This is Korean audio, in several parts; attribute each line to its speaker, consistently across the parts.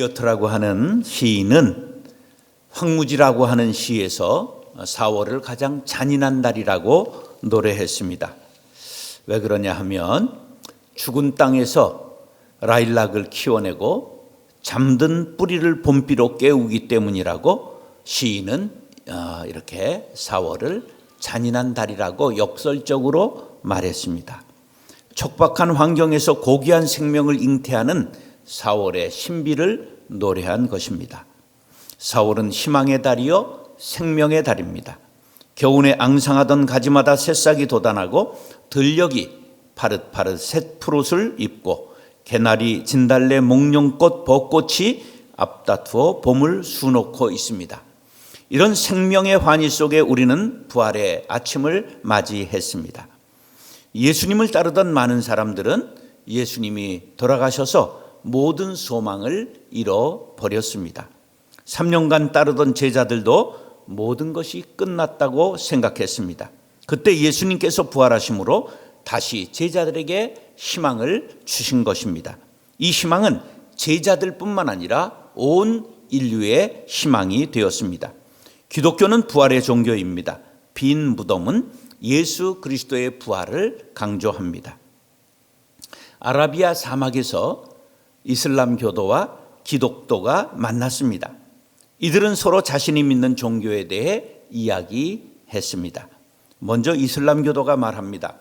Speaker 1: 일리어트라고 하는 시인은 황무지라고 하는 시에서 4월을 가장 잔인한 달이라고 노래했습니다. 왜 그러냐 하면 죽은 땅에서 라일락을 키워내고 잠든 뿌리를 봄비로 깨우기 때문이라고 시인은 이렇게 4월을 잔인한 달이라고 역설적으로 말했습니다. 척박한 환경에서 고귀한 생명을 잉태하는 4월의 신비를 노래한 것입니다. 4월은 희망의 달이요 생명의 달입니다. 겨우내 앙상하던 가지마다 새싹이 돋아나고 들녘이 파릇파릇 새푸릇을 입고 개나리, 진달래, 목련꽃, 벚꽃이 앞다투어 봄을 수놓고 있습니다. 이런 생명의 환희 속에 우리는 부활의 아침을 맞이했습니다. 예수님을 따르던 많은 사람들은 예수님이 돌아가셔서 모든 소망을 잃어버렸습니다. 3년간 따르던 제자들도 모든 것이 끝났다고 생각했습니다. 그때 예수님께서 부활하심으로 다시 제자들에게 희망을 주신 것입니다. 이 희망은 제자들뿐만 아니라 온 인류의 희망이 되었습니다. 기독교는 부활의 종교입니다. 빈 무덤은 예수 그리스도의 부활을 강조합니다. 아라비아 사막에서 이슬람교도와 기독교가 만났습니다. 이들은 서로 자신이 믿는 종교에 대해 이야기했습니다. 먼저 이슬람교도가 말합니다.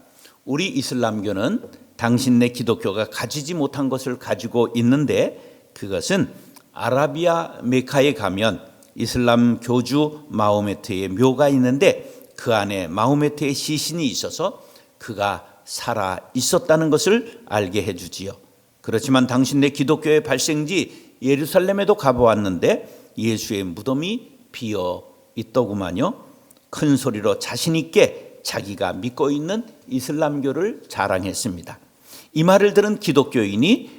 Speaker 1: 우리 이슬람교는 당신네 기독교가 가지지 못한 것을 가지고 있는데 그것은 아라비아 메카에 가면 이슬람 교주 마호메트의 묘가 있는데 그 안에 마호메트의 시신이 있어서 그가 살아 있었다는 것을 알게 해주지요. 그렇지만 당신네 기독교의 발생지 예루살렘에도 가보았는데 예수의 무덤이 비어 있더구만요. 큰 소리로 자신 있게 자기가 믿고 있는 이슬람교를 자랑했습니다. 이 말을 들은 기독교인이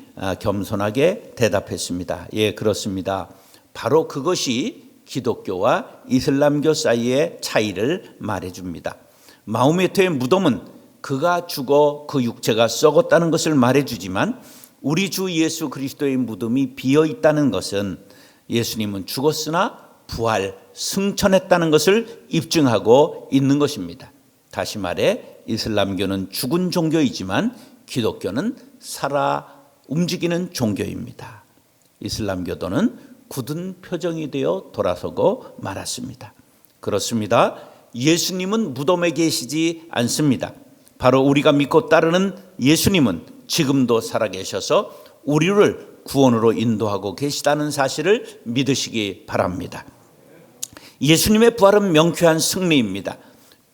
Speaker 1: 겸손하게 대답했습니다. 예, 그렇습니다. 바로 그것이 기독교와 이슬람교 사이의 차이를 말해줍니다. 마호메트의 무덤은 그가 죽어 그 육체가 썩었다는 것을 말해주지만 우리 주 예수 그리스도의 무덤이 비어 있다는 것은 예수님은 죽었으나 부활, 승천했다는 것을 입증하고 있는 것입니다. 다시 말해 이슬람교는 죽은 종교이지만 기독교는 살아 움직이는 종교입니다. 이슬람교도는 굳은 표정이 되어 돌아서고 말았습니다. 그렇습니다. 예수님은 무덤에 계시지 않습니다. 바로 우리가 믿고 따르는 예수님은 지금도 살아계셔서 우리를 구원으로 인도하고 계시다는 사실을 믿으시기 바랍니다. 예수님의 부활은 명쾌한 승리입니다.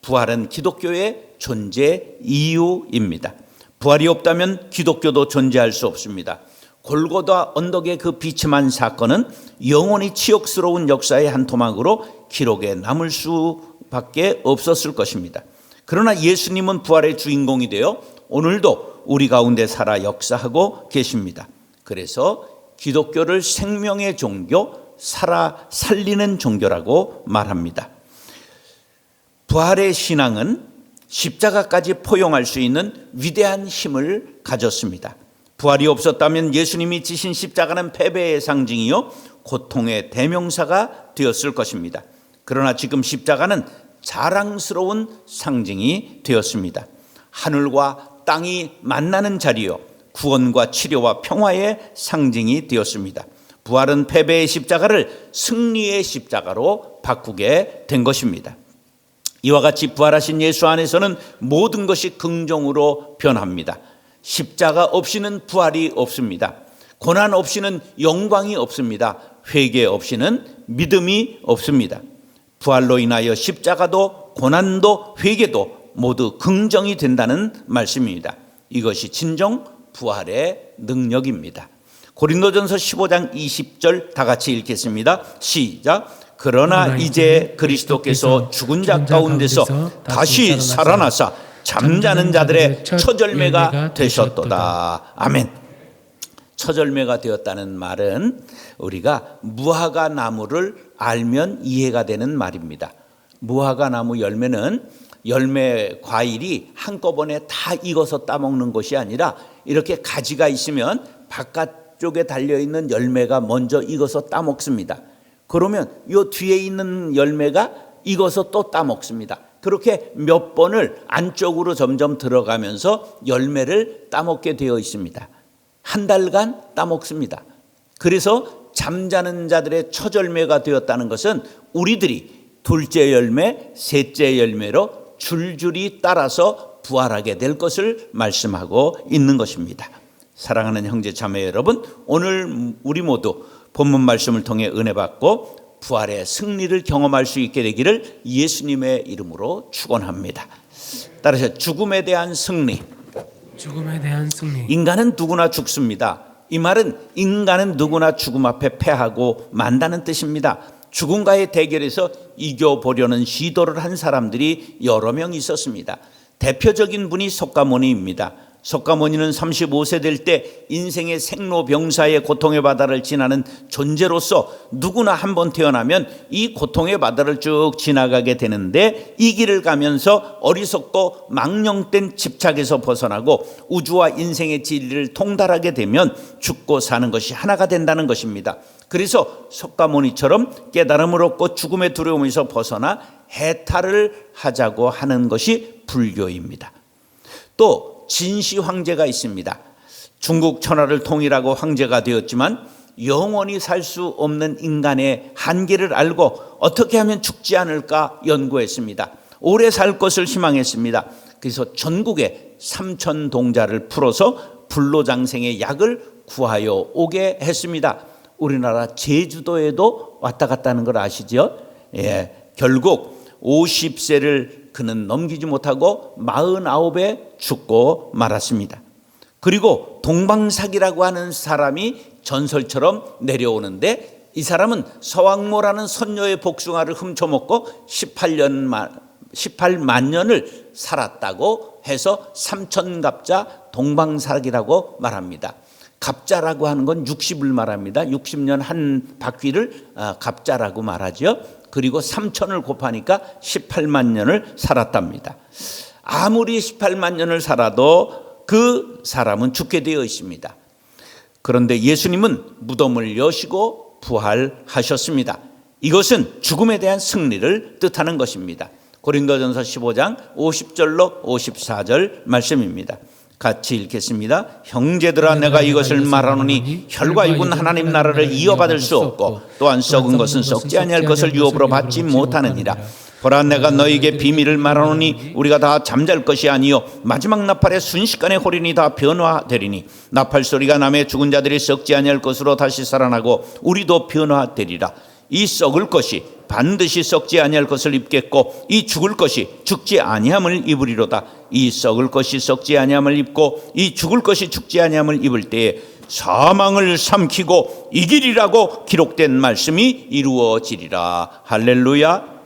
Speaker 1: 부활은 기독교의 존재 이유입니다. 부활이 없다면 기독교도 존재할 수 없습니다. 골고다 언덕의 그 비참한 사건은 영원히 치욕스러운 역사의 한 토막으로 기록에 남을 수밖에 없었을 것입니다. 그러나 예수님은 부활의 주인공이 되어 오늘도 우리 가운데 살아 역사하고 계십니다. 그래서 기독교를 생명의 종교, 살리는 종교라고 말합니다. 부활의 신앙은 십자가까지 포용할 수 있는 위대한 힘을 가졌습니다. 부활이 없었다면 예수님이 지신 십자가는 패배의 상징이요 고통의 대명사가 되었을 것입니다. 그러나 지금 십자가는 자랑스러운 상징이 되었습니다. 하늘과 땅이 만나는 자리요 구원과 치료와 평화의 상징이 되었습니다. 부활은 패배의 십자가를 승리의 십자가로 바꾸게 된 것입니다. 이와 같이 부활하신 예수 안에서는 모든 것이 긍정으로 변합니다. 십자가 없이는 부활이 없습니다. 고난 없이는 영광이 없습니다. 회개 없이는 믿음이 없습니다. 부활로 인하여 십자가도 고난도 회개도 모두 긍정이 된다는 말씀입니다. 이것이 진정 부활의 능력입니다. 고린도전서 15장 20절 다 같이 읽겠습니다. 시작. 그러나 이제 그리스도께서 죽은 자 가운데서 다시 살아나사 잠자는 자들의 처절매가 되셨도다. 아멘. 처절매가 되었다는 말은 우리가 무화과 나무를 알면 이해가 되는 말입니다. 무화과 나무 열매는 열매 과일이 한꺼번에 다 익어서 따먹는 것이 아니라 이렇게 가지가 있으면 바깥 쪽에 달려있는 열매가 먼저 익어서 따먹습니다. 그러면 이 뒤에 있는 열매가 익어서 또 따먹습니다. 그렇게 몇 번을 안쪽으로 점점 들어가면서 열매를 따먹게 되어 있습니다. 한 달간 따먹습니다. 그래서 잠자는 자들의 첫 열매가 되었다는 것은 우리들이 둘째 열매, 셋째 열매로 줄줄이 따라서 부활하게 될 것을 말씀하고 있는 것입니다. 사랑하는 형제 자매 여러분, 오늘 우리 모두 본문 말씀을 통해 은혜 받고 부활의 승리를 경험할 수 있게 되기를 예수님의 이름으로 축원합니다. 따라서 죽음에 대한 승리.
Speaker 2: 죽음에 대한 승리.
Speaker 1: 인간은 누구나 죽습니다. 이 말은 인간은 누구나 죽음 앞에 패하고 만다는 뜻입니다. 죽음과의 대결에서 이겨보려는 시도를 한 사람들이 여러 명 있었습니다. 대표적인 분이 석가모니입니다. 석가모니는 35세 될 때 인생의 생로병사의 고통의 바다를 지나는 존재로서 누구나 한 번 태어나면 이 고통의 바다를 쭉 지나가게 되는데, 이 길을 가면서 어리석고 망령된 집착에서 벗어나고 우주와 인생의 진리를 통달하게 되면 죽고 사는 것이 하나가 된다는 것입니다. 그래서 석가모니처럼 깨달음을 얻고 죽음의 두려움에서 벗어나 해탈을 하자고 하는 것이 불교입니다. 또 진시 황제가 있습니다. 중국 천하를 통일하고 황제가 되었지만 영원히 살 수 없는 인간의 한계를 알고 어떻게 하면 죽지 않을까 연구했습니다. 오래 살 것을 희망했습니다. 그래서 전국에 3천 동자를 풀어서 불로장생의 약을 구하여 오게 했습니다. 우리나라 제주도에도 왔다 갔다는 걸 아시죠? 결국 50세를 그는 넘기지 못하고 49에 죽고 말았습니다. 그리고 동방사기라고 하는 사람이 전설처럼 내려오는데, 이 사람은 서왕모라는 선녀의 복숭아를 훔쳐먹고 18만 년을 살았다고 해서 삼천갑자 동방사기라고 말합니다. 갑자라고 하는 건 60을 말합니다. 60년 한 바퀴를 갑자라고 말하죠. 그리고 3천을 곱하니까 18만 년을 살았답니다. 아무리 18만 년을 살아도 그 사람은 죽게 되어 있습니다. 그런데 예수님은 무덤을 여시고 부활하셨습니다. 이것은 죽음에 대한 승리를 뜻하는 것입니다. 고린도전서 15장 50절로 54절 말씀입니다. 같이 읽겠습니다. 형제들아, 내가 이것을 말하노니 혈과 육은 하나님 나라를 이어받을 수 없고 또한 썩은 것은 썩지 아니할 것을 유업으로 받지 못하느니라. 보라, 내가 너희에게 비밀을 말하노니 우리가 다 잠잘 것이 아니요 마지막 나팔에 순식간에 홀인이 다 변화되리니, 나팔 소리가 나매 죽은 자들이 썩지 아니할 것으로 다시 살아나고 우리도 변화되리라. 이 썩을 것이 반드시 썩지 아니할 것을 입겠고 이 죽을 것이 죽지 아니함을 입으리로다. 이 썩을 것이 썩지 아니함을 입고 이 죽을 것이 죽지 아니함을 입을 때에 사망을 삼키고 이기리라고 기록된 말씀이 이루어지리라. 할렐루야.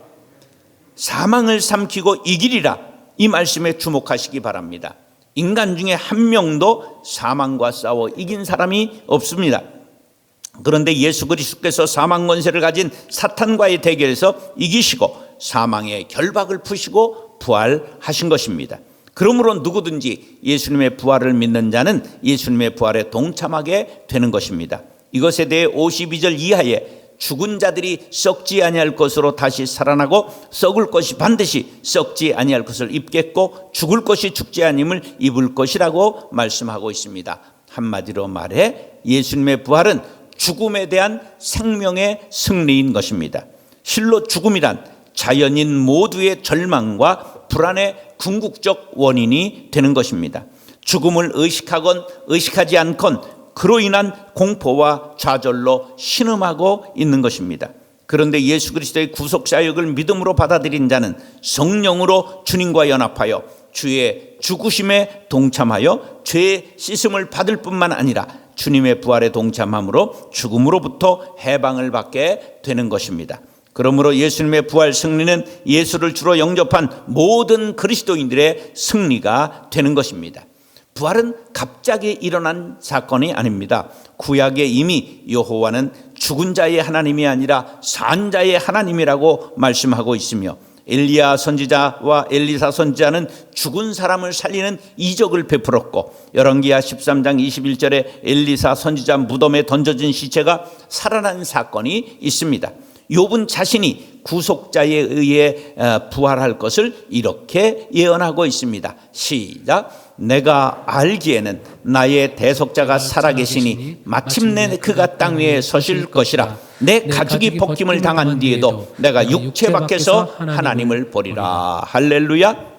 Speaker 1: 사망을 삼키고 이기리라, 이 말씀에 주목하시기 바랍니다. 인간 중에 한 명도 사망과 싸워 이긴 사람이 없습니다. 그런데 예수 그리스도께서 사망 권세를 가진 사탄과의 대결에서 이기시고 사망의 결박을 푸시고 부활하신 것입니다. 그러므로 누구든지 예수님의 부활을 믿는 자는 예수님의 부활에 동참하게 되는 것입니다. 이것에 대해 52절 이하에 죽은 자들이 썩지 아니할 것으로 다시 살아나고 썩을 것이 반드시 썩지 아니할 것을 입겠고 죽을 것이 죽지 아님을 입을 것이라고 말씀하고 있습니다. 한마디로 말해 예수님의 부활은 죽음에 대한 생명의 승리인 것입니다. 실로 죽음이란 자연인 모두의 절망과 불안의 궁극적 원인이 되는 것입니다. 죽음을 의식하건 의식하지 않건 그로 인한 공포와 좌절로 신음하고 있는 것입니다. 그런데 예수 그리스도의 구속사역을 믿음으로 받아들인 자는 성령으로 주님과 연합하여 주의 죽으심에 동참하여 죄의 씻음을 받을 뿐만 아니라 주님의 부활에 동참함으로 죽음으로부터 해방을 받게 되는 것입니다. 그러므로 예수님의 부활 승리는 예수를 주로 영접한 모든 그리스도인들의 승리가 되는 것입니다. 부활은 갑자기 일어난 사건이 아닙니다. 구약에 이미 여호와는 죽은 자의 하나님이 아니라 산 자의 하나님이라고 말씀하고 있으며, 엘리야 선지자와 엘리사 선지자는 죽은 사람을 살리는 이적을 베풀었고, 열왕기하 13장 21절에 엘리사 선지자 무덤에 던져진 시체가 살아난 사건이 있습니다. 욥은 자신이 구속자에 의해 부활할 것을 이렇게 예언하고 있습니다. 시작. 내가 알기에는 나의 대속자가 살아계시니 마침내 그가 땅 위에 서실 것이라. 내 가죽이 벗김을 당한 뒤에도 내가 육체 밖에서 하나님을 보리라. 할렐루야.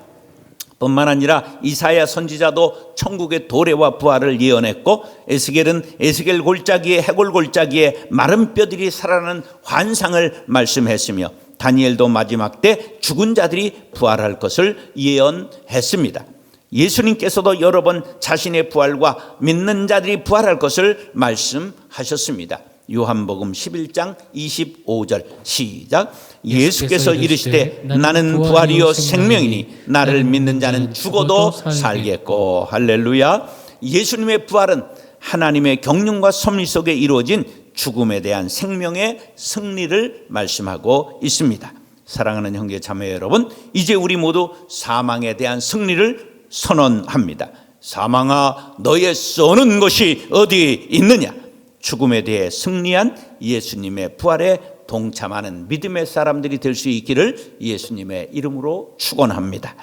Speaker 1: 뿐만 아니라 이사야 선지자도 천국의 도래와 부활을 예언했고, 에스겔은 에스겔 골짜기에 해골 골짜기에 마른 뼈들이 살아나는 환상을 말씀했으며, 다니엘도 마지막 때 죽은 자들이 부활할 것을 예언했습니다. 예수님께서도 여러 번 자신의 부활과 믿는 자들이 부활할 것을 말씀하셨습니다. 요한복음 11장 25절 시작. 예수께서 이르시되 나는 부활이요 생명이니 나를 믿는 자는 죽어도 살겠고. 할렐루야. 예수님의 부활은 하나님의 경륜과 섭리 속에 이루어진 죽음에 대한 생명의 승리를 말씀하고 있습니다. 사랑하는 형제 자매 여러분, 이제 우리 모두 사망에 대한 승리를 선언합니다. 사망아 너의 쏘는 것이 어디 있느냐. 죽음에 대해 승리한 예수님의 부활에 동참하는 믿음의 사람들이 될 수 있기를 예수님의 이름으로 축원합니다.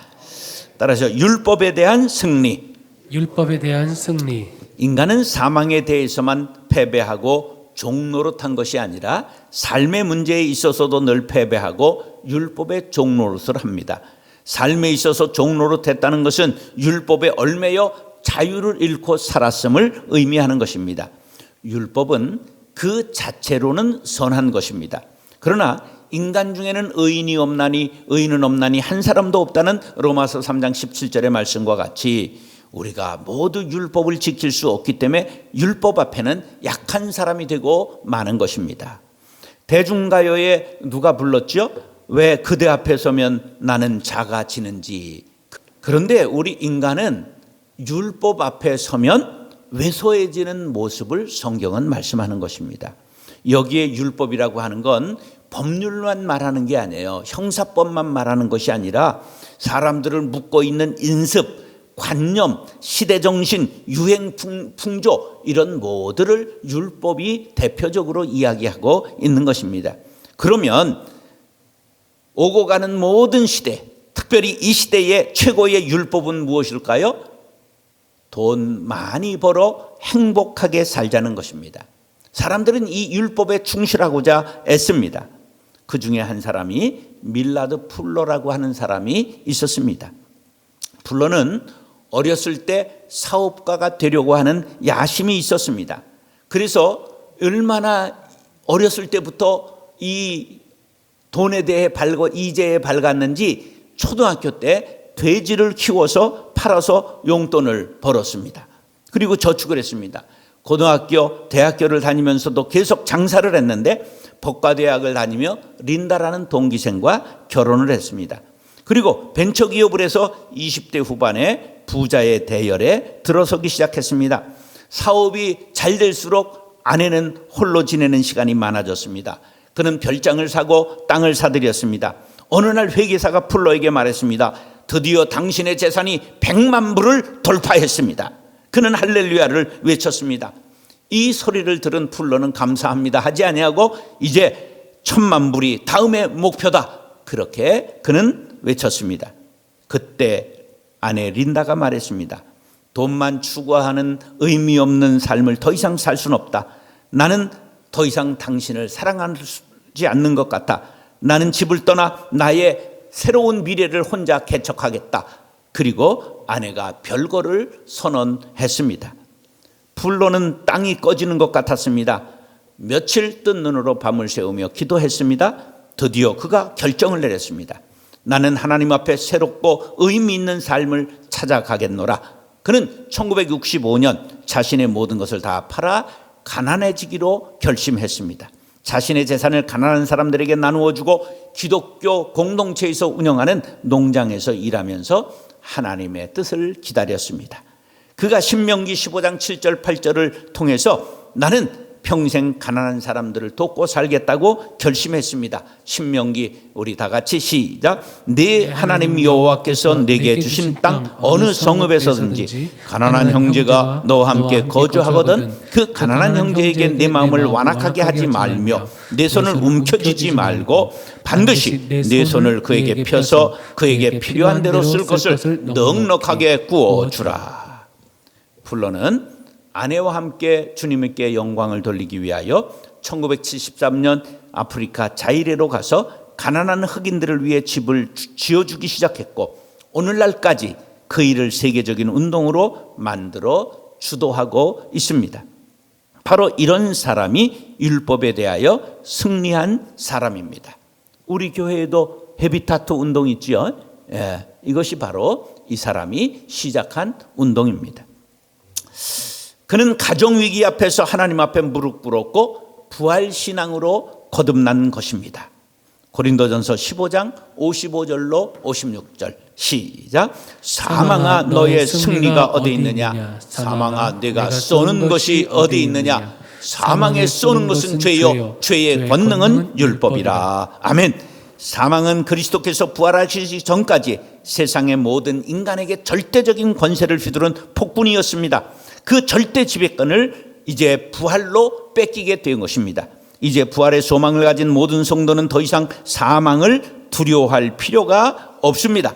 Speaker 1: 따라서 율법에 대한 승리.
Speaker 2: 율법에 대한 승리.
Speaker 1: 인간은 사망에 대해서만 패배하고 종노릇한 것이 아니라 삶의 문제에 있어서도 늘 패배하고 율법의 종노릇을 합니다. 삶에 있어서 종노릇했다는 것은 율법에 얽매여 자유를 잃고 살았음을 의미하는 것입니다. 율법은 그 자체로는 선한 것입니다. 그러나 인간 중에는 의인이 없나니 의인은 없나니 한 사람도 없다는 로마서 3장 17절의 말씀과 같이 우리가 모두 율법을 지킬 수 없기 때문에 율법 앞에는 약한 사람이 되고 마는 것입니다. 대중가요에 누가 불렀죠? 왜 그대 앞에 서면 나는 작아지는지. 그런데 우리 인간은 율법 앞에 서면 왜소해지는 모습을 성경은 말씀하는 것입니다. 여기에 율법이라고 하는 건 법률만 말하는 게 아니에요. 형사법만 말하는 것이 아니라 사람들을 묶고 있는 인습, 관념, 시대정신, 유행, 풍조 이런 모두를 율법이 대표적으로 이야기하고 있는 것입니다. 그러면 오고 가는 모든 시대, 특별히 이 시대의 최고의 율법은 무엇일까요? 돈 많이 벌어 행복하게 살자는 것입니다. 사람들은 이 율법에 충실하고자 애씁니다. 그 중에 한 사람이 밀라드 풀러라고 하는 사람이 있었습니다. 풀러는 어렸을 때 사업가가 되려고 하는 야심이 있었습니다. 그래서 얼마나 어렸을 때부터 이 돈에 대해 이제에 밝았는지 초등학교 때 돼지를 키워서 팔아서 용돈을 벌었습니다. 그리고 저축을 했습니다. 고등학교, 대학교를 다니면서도 계속 장사를 했는데 법과대학을 다니며 린다라는 동기생과 결혼을 했습니다. 그리고 벤처기업을 해서 20대 후반에 부자의 대열에 들어서기 시작했습니다. 사업이 잘 될수록 아내는 홀로 지내는 시간이 많아졌습니다. 그는 별장을 사고 땅을 사들였습니다. 어느 날 회계사가 풀러에게 말했습니다. 드디어 당신의 재산이 100만 불을 돌파했습니다. 그는 할렐루야를 외쳤습니다. 이 소리를 들은 풀러는 감사합니다 하지 아니하고 이제 1000만 불이 다음의 목표다. 그렇게 그는 외쳤습니다. 그때 아내 린다가 말했습니다. 돈만 추구하는 의미 없는 삶을 더 이상 살 수는 없다. 나는 더 이상 당신을 사랑하지 않는 것 같아. 나는 집을 떠나 나의 새로운 미래를 혼자 개척하겠다. 그리고 아내가 별거를 선언했습니다. 풀로는 땅이 꺼지는 것 같았습니다. 며칠 뜬 눈으로 밤을 새우며 기도했습니다. 드디어 그가 결정을 내렸습니다. 나는 하나님 앞에 새롭고 의미 있는 삶을 찾아가겠노라. 그는 1965년 자신의 모든 것을 다 팔아 가난해지기로 결심했습니다. 자신의 재산을 가난한 사람들에게 나누어 주고 기독교 공동체에서 운영하는 농장에서 일하면서 하나님의 뜻을 기다렸습니다. 그가 신명기 15장 7절 8절을 통해서 나는 평생 가난한 사람들을 돕고 살겠다고 결심했습니다. 신명기 우리 다 같이 시작. 네 하나님 여호와께서 내게 주신 땅 어느 성읍에서든지 가난한 형제가 너와 함께 거주하거든 그 가난한 형제에게 내 마음을 완악하게 하지 말며 내 손을 움켜쥐지 말고 반드시 내 손을 그에게 펴서 그에게 필요한 대로 쓸 것을 넉넉하게 구워주라. 플로는 아내와 함께 주님께 영광을 돌리기 위하여 1973년 아프리카 자이레로 가서 가난한 흑인들을 위해 집을 지어주기 시작했고 오늘날까지 그 일을 세계적인 운동으로 만들어 주도하고 있습니다. 바로 이런 사람이 율법에 대하여 승리한 사람입니다. 우리 교회에도 헤비타트 운동이 있죠. 이것이 바로 이 사람이 시작한 운동입니다. 그는 가정위기 앞에서 하나님 앞에 무릎 꿇었고 부활신앙으로 거듭난 것입니다. 고린도전서 15장 55절로 56절 시작. 사망아 너의 승리가 어디 있느냐? 사망아 내가 쏘는 것이 어디 있느냐? 사망에 쏘는 것은 죄요 죄의 권능은 율법이라. 아멘. 사망은 그리스도께서 부활하시기 전까지 세상의 모든 인간에게 절대적인 권세를 휘두른 폭군이었습니다. 그 절대 지배권을 이제 부활로 뺏기게 된 것입니다. 이제 부활의 소망을 가진 모든 성도는 더 이상 사망을 두려워할 필요가 없습니다.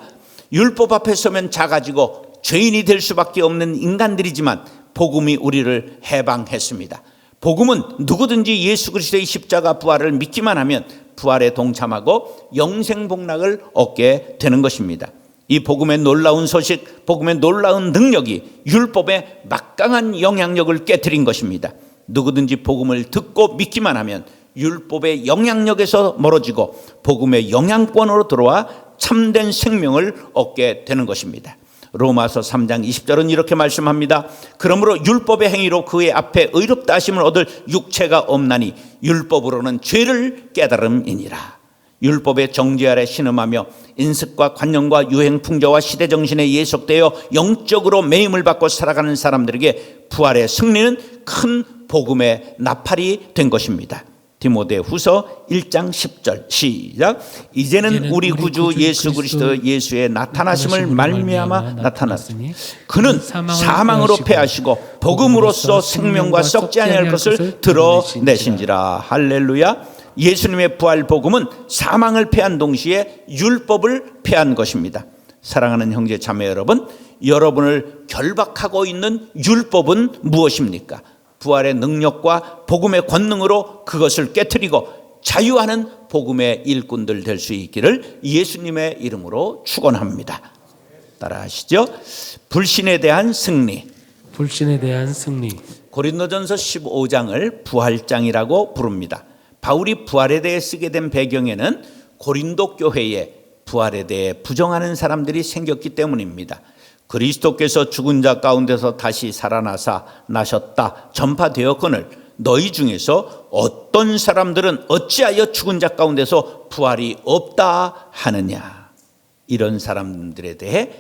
Speaker 1: 율법 앞에 서면 작아지고 죄인이 될 수밖에 없는 인간들이지만 복음이 우리를 해방했습니다. 복음은 누구든지 예수 그리스도의 십자가 부활을 믿기만 하면 부활에 동참하고 영생복락을 얻게 되는 것입니다. 이 복음의 놀라운 소식, 복음의 놀라운 능력이 율법의 막강한 영향력을 깨뜨린 것입니다. 누구든지 복음을 듣고 믿기만 하면 율법의 영향력에서 멀어지고 복음의 영향권으로 들어와 참된 생명을 얻게 되는 것입니다. 로마서 3장 20절은 이렇게 말씀합니다. 그러므로 율법의 행위로 그의 앞에 의롭다 하심을 얻을 육체가 없나니 율법으로는 죄를 깨달음이니라. 율법의 정죄 아래 신음하며 인습과 관념과 유행 풍조와 시대 정신에 예속되어 영적으로 매임을 받고 살아가는 사람들에게 부활의 승리는 큰 복음의 나팔이 된 것입니다. 디모데후서 1장 10절 시작. 이제는 우리 구주 예수 그리스도 예수의 나타나심을 말미암아 나타났으니 그는 사망으로 패하시고 복음으로써 생명과 썩지 아니할 것을 드러내신지라. 할렐루야. 예수님의 부활 복음은 사망을 패한 동시에 율법을 패한 것입니다. 사랑하는 형제 자매 여러분, 여러분을 결박하고 있는 율법은 무엇입니까? 부활의 능력과 복음의 권능으로 그것을 깨트리고 자유하는 복음의 일꾼들 될 수 있기를 예수님의 이름으로 축원합니다. 따라하시죠. 불신에 대한 승리.
Speaker 2: 불신에 대한 승리.
Speaker 1: 고린도전서 15장을 부활장이라고 부릅니다. 바울이 부활에 대해 쓰게 된 배경에는 고린도 교회에 부활에 대해 부정하는 사람들이 생겼기 때문입니다. 그리스도께서 죽은 자 가운데서 다시 살아나셨다 전파되었거늘 너희 중에서 어떤 사람들은 어찌하여 죽은 자 가운데서 부활이 없다 하느냐. 이런 사람들에 대해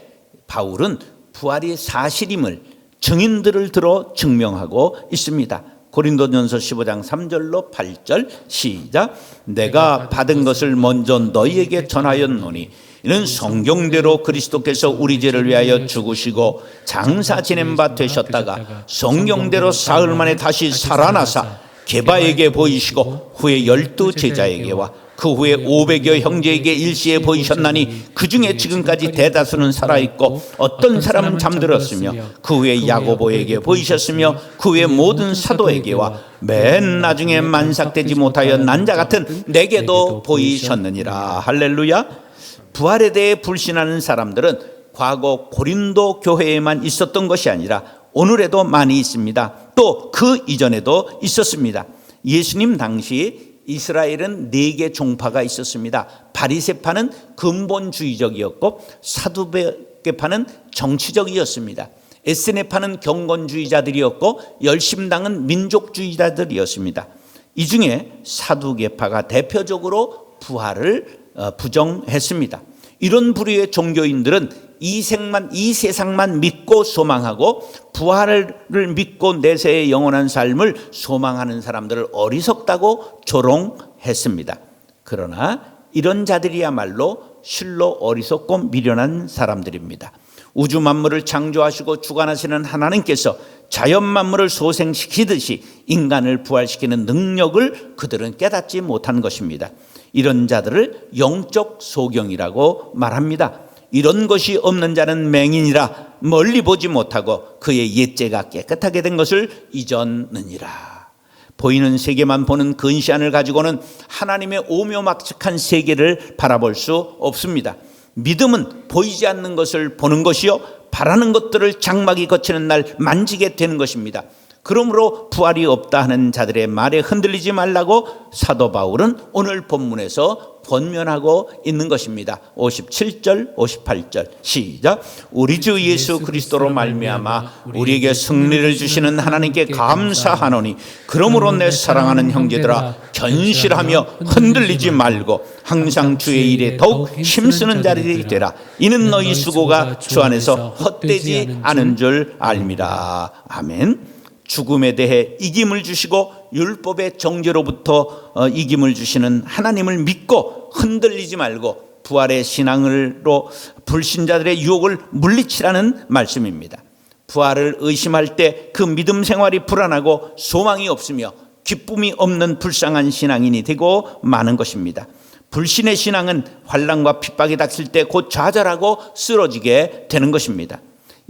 Speaker 1: 바울은 부활이 사실임을 증인들을 들어 증명하고 있습니다. 고린도전서 15장 3절로 8절 시작. 내가 받은 것을 먼저 너희에게 전하였노니 이는 성경대로 그리스도께서 우리 죄를 위하여 죽으시고 장사 지낸 바 되셨다가 성경대로 사흘 만에 다시 살아나사 게바에게 보이시고 후에 12 제자에게와 그 후에 500여 형제에게 일시에 보이셨나니 그 중에 지금까지 대다수는 살아있고 어떤 사람은 잠들었으며 그 후에 야고보에게 보이셨으며 그 후에 모든 사도에게와 맨 나중에 만삭되지 못하여 난자 같은 내게도 보이셨느니라. 할렐루야. 부활에 대해 불신하는 사람들은 과거 고린도 교회에만 있었던 것이 아니라 오늘에도 많이 있습니다. 또 그 이전에도 있었습니다. 예수님 당시 이스라엘은 4개 종파가 있었습니다. 바리새파는 근본주의적이었고 사두개파는 정치적이었습니다. 에스네파는 경건주의자들이었고 열심당은 민족주의자들이었습니다. 이 중에 사두개파가 대표적으로 부활을 부정했습니다. 이런 부류의 종교인들은 이 세상만 믿고 소망하고 부활을 믿고 내세의 영원한 삶을 소망하는 사람들을 어리석다고 조롱했습니다. 그러나 이런 자들이야말로 실로 어리석고 미련한 사람들입니다. 우주 만물을 창조하시고 주관하시는 하나님께서 자연 만물을 소생시키듯이 인간을 부활시키는 능력을 그들은 깨닫지 못한 것입니다. 이런 자들을 영적 소경이라고 말합니다. 이런 것이 없는 자는 맹인이라 멀리 보지 못하고 그의 옛죄가 깨끗하게 된 것을 잊었느니라. 보이는 세계만 보는 근시안을 가지고는 하나님의 오묘막측한 세계를 바라볼 수 없습니다. 믿음은 보이지 않는 것을 보는 것이요 바라는 것들을 장막이 거치는 날 만지게 되는 것입니다. 그러므로 부활이 없다 하는 자들의 말에 흔들리지 말라고 사도 바울은 오늘 본문에서 권면하고 있는 것입니다. 57절 58절 시작. 우리 주 예수 그리스도로 말미암아 우리에게 승리를 주시는 하나님께 감사하노니 그러므로 내 사랑하는 형제들아 견실하며 흔들리지 말고 항상 주의 일에 더욱 힘쓰는 자들이 되라. 이는 너희 수고가 주 안에서 헛되지 않은 줄 알미라. 아멘. 죽음에 대해 이김을 주시고 율법의 정죄로부터 이김을 주시는 하나님을 믿고 흔들리지 말고 부활의 신앙으로 불신자들의 유혹을 물리치라는 말씀입니다. 부활을 의심할 때 그 믿음 생활이 불안하고 소망이 없으며 기쁨이 없는 불쌍한 신앙인이 되고 마는 것입니다. 불신의 신앙은 환난과 핍박이 닥칠 때 곧 좌절하고 쓰러지게 되는 것입니다.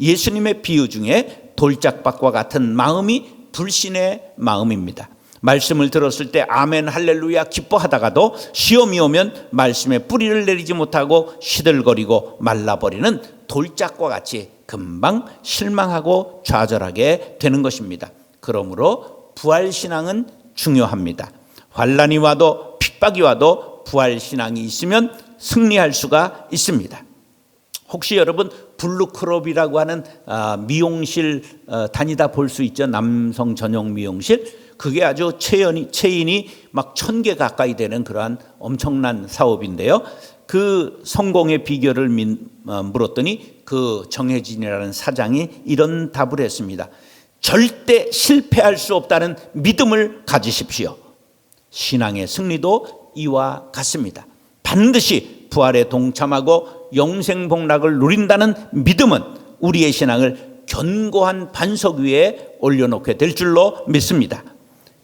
Speaker 1: 예수님의 비유 중에 돌짝밭과 같은 마음이 불신의 마음입니다. 말씀을 들었을 때 아멘 할렐루야 기뻐하다가도 시험이 오면 말씀에 뿌리를 내리지 못하고 시들거리고 말라버리는 돌짝과 같이 금방 실망하고 좌절하게 되는 것입니다. 그러므로 부활신앙은 중요합니다. 환난이 와도 핍박이 와도 부활신앙이 있으면 승리할 수가 있습니다. 혹시 여러분 블루클럽이라고 하는 미용실 다니다 볼 수 있죠? 남성 전용 미용실. 그게 아주 체인이 막 1000개 가까이 되는 그러한 엄청난 사업인데요. 그 성공의 비결을 물었더니 그 정혜진이라는 사장이 이런 답을 했습니다. 절대 실패할 수 없다는 믿음을 가지십시오. 신앙의 승리도 이와 같습니다. 반드시 부활에 동참하고 영생복락을 누린다는 믿음은 우리의 신앙을 견고한 반석 위에 올려놓게 될 줄로 믿습니다.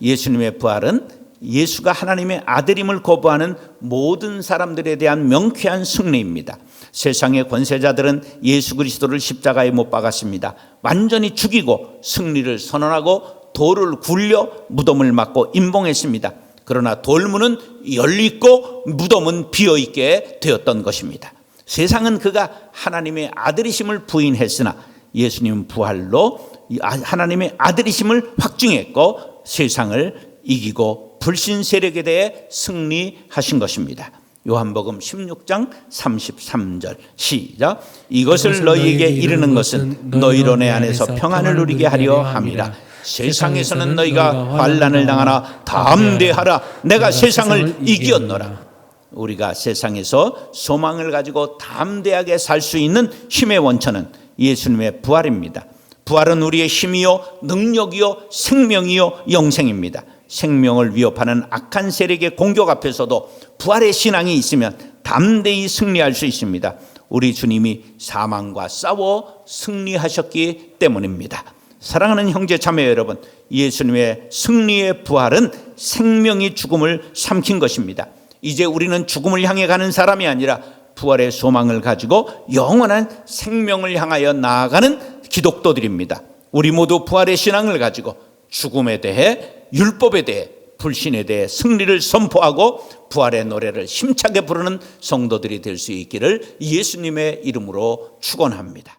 Speaker 1: 예수님의 부활은 예수가 하나님의 아들임을 거부하는 모든 사람들에 대한 명쾌한 승리입니다. 세상의 권세자들은 예수 그리스도를 십자가에 못 박았습니다. 완전히 죽이고 승리를 선언하고 돌을 굴려 무덤을 막고 임봉했습니다. 그러나 돌문은 열리고 무덤은 비어있게 되었던 것입니다. 세상은 그가 하나님의 아들이심을 부인했으나 예수님은 부활로 하나님의 아들이심을 확증했고 세상을 이기고 불신 세력에 대해 승리하신 것입니다. 요한복음 16장 33절 시작. 이것을 너희에게 이르는 것은 너희로 내 안에서 평안을 누리게 하려 함이라. 세상에서는 너희가 환난을 당하나 담대하라. 내가 세상을 이겼노라. 우리가 세상에서 소망을 가지고 담대하게 살 수 있는 힘의 원천은 예수님의 부활입니다. 부활은 우리의 힘이요 능력이요 생명이요 영생입니다. 생명을 위협하는 악한 세력의 공격 앞에서도 부활의 신앙이 있으면 담대히 승리할 수 있습니다. 우리 주님이 사망과 싸워 승리하셨기 때문입니다. 사랑하는 형제 자매 여러분, 예수님의 승리의 부활은 생명이 죽음을 삼킨 것입니다. 이제 우리는 죽음을 향해 가는 사람이 아니라 부활의 소망을 가지고 영원한 생명을 향하여 나아가는 기독도들입니다. 우리 모두 부활의 신앙을 가지고 죽음에 대해 율법에 대해 불신에 대해 승리를 선포하고 부활의 노래를 힘차게 부르는 성도들이 될 수 있기를 예수님의 이름으로 축원합니다.